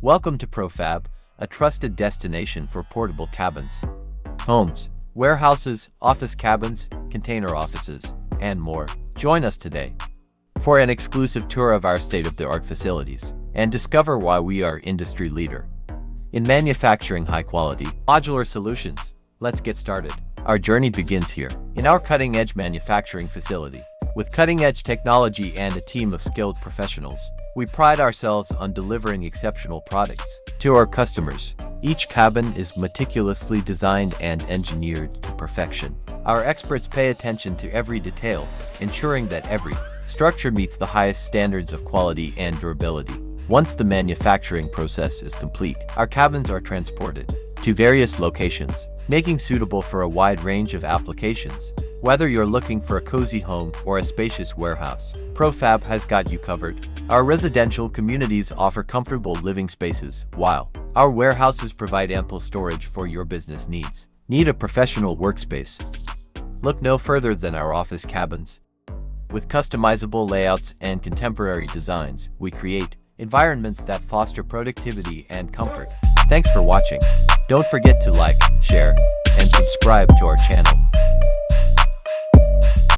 Welcome to Pro-Fab, a trusted destination for portable cabins, homes, warehouses, office cabins, container offices, and more. Join us today for an exclusive tour of our state-of-the-art facilities and discover why we are industry leader in manufacturing high-quality modular solutions. Let's get started. Our journey begins here in our cutting-edge manufacturing facility. With cutting-edge technology and a team of skilled professionals, we pride ourselves on delivering exceptional products to our customers. Each cabin is meticulously designed and engineered to perfection. Our experts pay attention to every detail, ensuring that every structure meets the highest standards of quality and durability. Once the manufacturing process is complete, our cabins are transported to various locations, making suitable for a wide range of applications. Whether you're looking for a cozy home or a spacious warehouse, Pro-Fab has got you covered. Our residential communities offer comfortable living spaces, while our warehouses provide ample storage for your business needs. Need a professional workspace? Look no further than our office cabins. With customizable layouts and contemporary designs, we create environments that foster productivity and comfort. Thanks for watching. Don't forget to like, share, and subscribe to our channel.